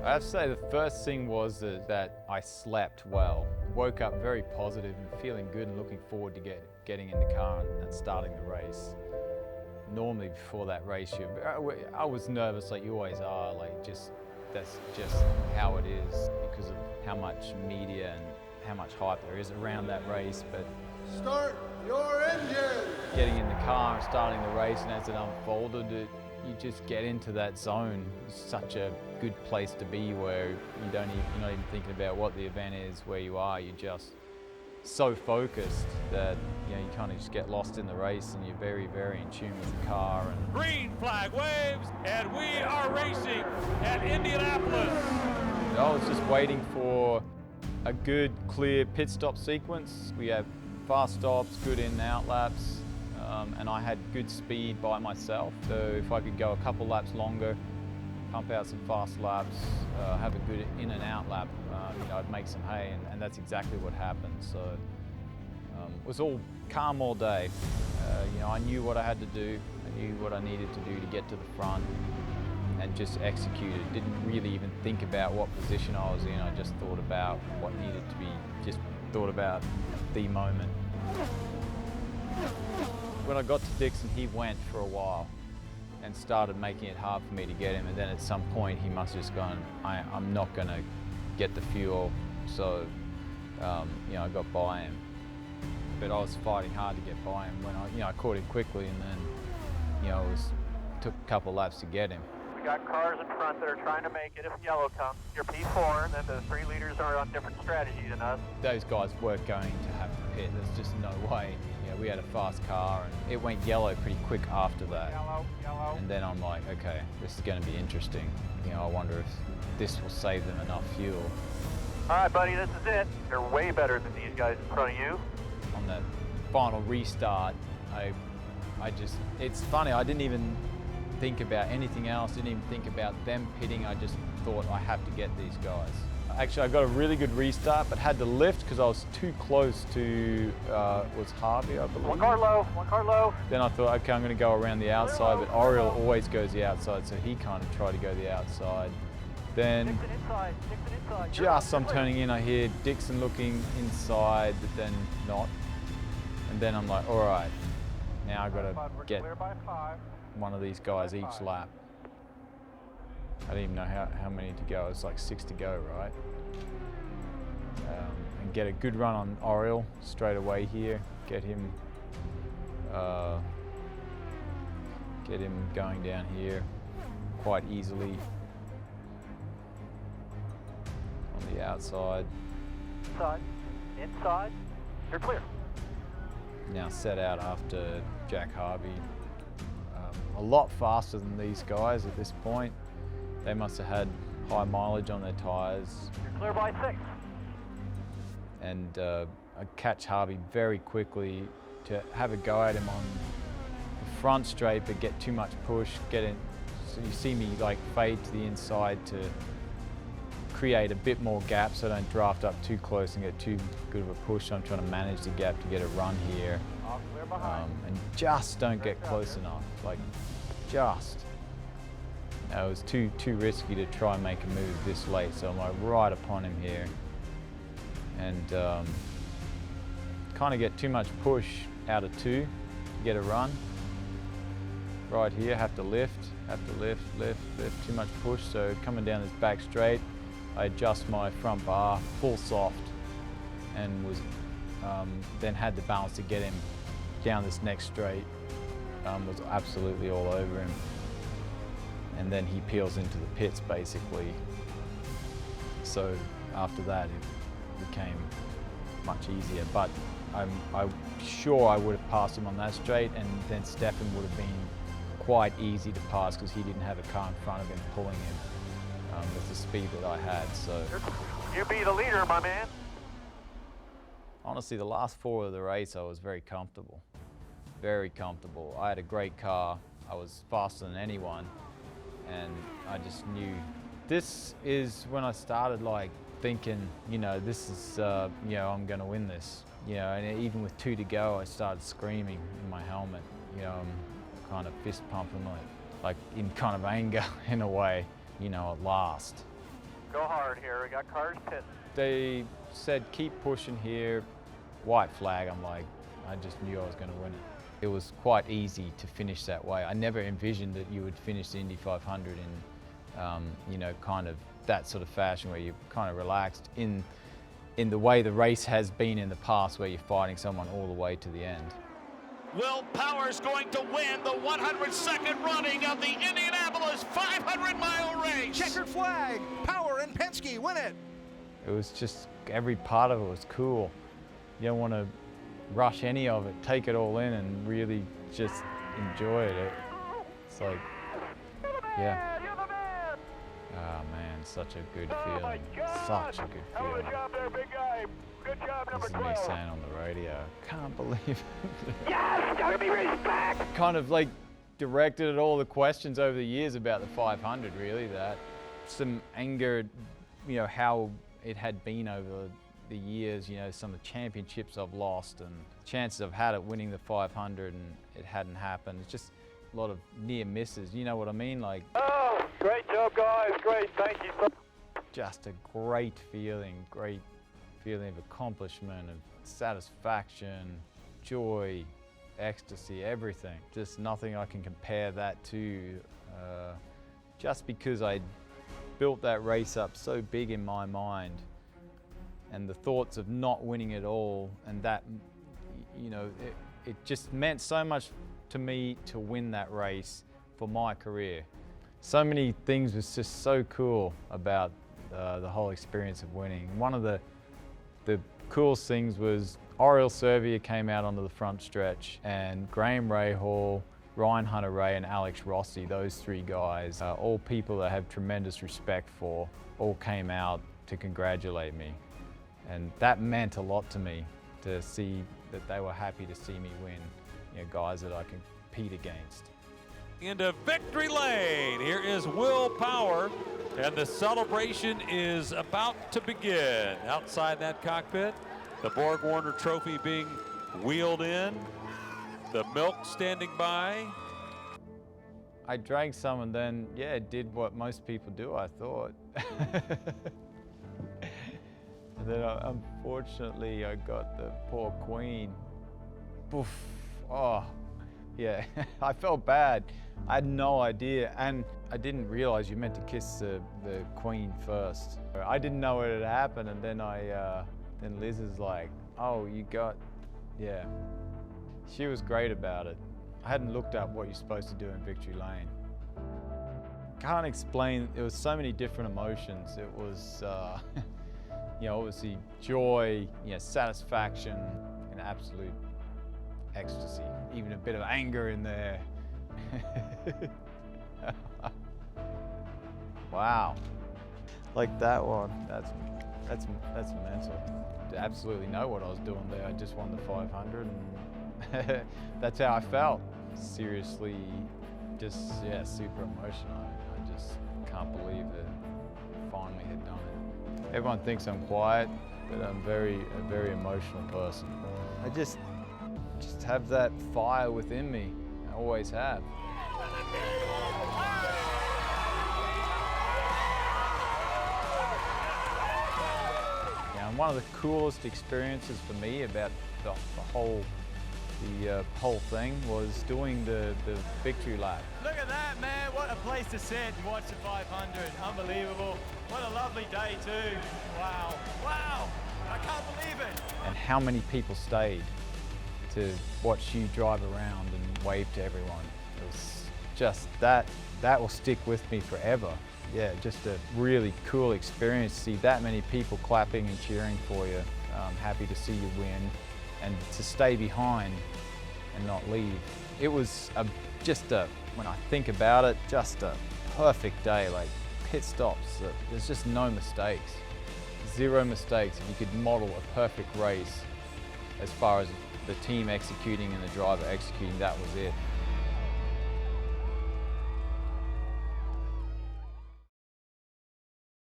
I have to say the first thing was that I slept well. Woke up very positive and feeling good and looking forward to getting in the car and starting the race. Normally before that race, I was nervous like you always are, that's just how it is because of how much media and how much hype there is around that race. But start your engine! Getting in the car and starting the race, and as it unfolded, you just get into that zone. It's such a good place to be where you're not even thinking about what the event is, where you are. You're just so focused that you kind of just get lost in the race, and you're very, very in tune with the car. And green flag waves, and we are racing at Indianapolis. I was just waiting for a good, clear pit stop sequence. We have fast stops, good in and out laps, and I had good speed by myself. So if I could go a couple laps longer, pump out some fast laps, have a good in and out lap, I'd make some hay, and that's exactly what happened. So it was all calm all day. I knew what I had to do. I knew what I needed to do to get to the front, and just executed. Didn't really even think about what position I was in. I just thought about what needed to be, just thought about the moment. When I got to Dixon, he went for a while and started making it hard for me to get him, and then at some point he must have just gone, I'm not going to get the fuel, so I got by him. But I was fighting hard to get by him when I caught him quickly, and then took a couple laps to get him. We got cars in front that are trying to make it if yellow comes. You're P4, and then the 3 leaders are on different strategy than us. Those guys weren't going to have to pit. There's just no way. We had a fast car, and it went yellow pretty quick after that. Yellow. And then I'm like, okay, this is going to be interesting. I wonder if this will save them enough fuel. All right, buddy, this is it. They're way better than these guys in front of you. On that final restart, it's funny, I didn't even think about anything else, didn't even think about them pitting. I just thought I have to get these guys. Actually, I got a really good restart, but had to lift because I was too close to, was Harvey, I believe. One car low. Then I thought, okay, I'm going to go around the outside, but Oriole always goes the outside, so he kind of tried to go the outside. Then, Dixon inside. just I'm turning in, I hear Dixon looking inside, but then not. And then I'm like, all right, now I've got to get one of these guys each lap. I didn't even know how many to go. It's like 6 to go, right? And get a good run on Oriole straight away here. Get him going down here quite easily on the outside. Inside. You're clear. Now set out after Jack Harvey. A lot faster than these guys at this point. They must have had high mileage on their tyres. You're clear by 6. And I catch Harvey very quickly to have a go at him on the front straight, but get too much push, get in. So you see me like fade to the inside to create a bit more gap so I don't draft up too close and get too good of a push. I'm trying to manage the gap to get a run here. And just don't get close enough, like just. It was too risky to try and make a move this late, so I'm like right upon him here. And kind of get too much push out of 2 to get a run. Right here, have to lift, too much push. So coming down this back straight, I adjust my front bar full soft and was then had the balance to get him down this next straight. Was absolutely all over him. And then he peels into the pits basically. So after that it became much easier, but I'm sure I would have passed him on that straight, and then Stefan would have been quite easy to pass because he didn't have a car in front of him pulling him with the speed that I had. So You be the leader, my man. Honestly, the last 4 of the race I was very comfortable. Very comfortable. I had a great car. I was faster than anyone. And I just knew this is when I started like thinking, this is, I'm going to win this. And even with 2 to go, I started screaming in my helmet. I'm kind of fist pumping like in kind of anger in a way, at last. Go hard here. We got cars pitting. They said, keep pushing here, white flag. I'm like, I just knew I was going to win it. It was quite easy to finish that way. I never envisioned that you would finish the Indy 500 in, you know, kind of that sort of fashion where you're kind of relaxed in the way the race has been in the past, where you're fighting someone all the way to the end. Will Power's going to win the 102nd running of the Indianapolis 500-mile race. Checkered flag, Power and Penske win it. It was just, every part of it was cool. You don't want to rush any of it, take it all in and really just enjoy it. It's like, yeah. Oh man, such a good feeling. Such a good feeling. Good job there, big guy. Good job, This is me saying on the radio, can't believe it. Yes, gotta be respect. Kind of like directed at all the questions over the years about the 500, really, that some anger, you know, how it had been over the years, you know, some of the championships I've lost and chances I've had at winning the 500 and it hadn't happened. It's just a lot of near misses, you know what I mean? Like, Oh, great job, guys. Great, thank you so just a great feeling of accomplishment, of satisfaction, joy, ecstasy, everything. Just nothing I can compare that to, just because I built that race up so big in my mind, and the thoughts of not winning it all, and that, you know, it just meant so much to me to win that race for my career. So many things was just so cool about the whole experience of winning. One of the coolest things was Oriel Servia came out onto the front stretch, and Graham Rahal, Ryan Hunter-Reay and Alex Rossi, those three guys, all people that I have tremendous respect for, all came out to congratulate me. And that meant a lot to me, to see that they were happy to see me win, you know, guys that I compete against. Into victory lane. Here is Will Power, and the celebration is about to begin. Outside that cockpit, the Borg Warner Trophy being wheeled in, the milk standing by. I drank some and then, yeah, did what most people do, I thought. And then unfortunately I got the poor Queen. Poof. Oh, yeah, I felt bad. I had no idea, and I didn't realize you meant to kiss the Queen first. I didn't know it had happened, and then then Liz is like, oh, you got, yeah. She was great about it. I hadn't looked up what you're supposed to do in victory lane. Can't explain, there was so many different emotions. It was, you know, obviously joy, you know, satisfaction, and absolute ecstasy. Even a bit of anger in there. Wow. Like that one, that's mental. To absolutely know what I was doing there. I just won the 500 and that's how I felt. Seriously, just, yeah, super emotional. I just can't believe that I finally had done it. Everyone thinks I'm quiet, but I'm a very emotional person. I just have that fire within me. I always have. Yeah, and one of the coolest experiences for me about the whole thing was doing the victory lap. Look at that, man. What a place to sit and watch the 500. Unbelievable. What a lovely day, too. Wow. Wow. I can't believe it. And how many people stayed to watch you drive around and wave to everyone. It was just, that will stick with me forever. Yeah, just a really cool experience to see that many people clapping and cheering for you. Happy to see you win, and to stay behind and not leave. It was when I think about it, just a perfect day. Like pit stops, there's just no mistakes. Zero mistakes. If you could model a perfect race as far as the team executing and the driver executing, that was it.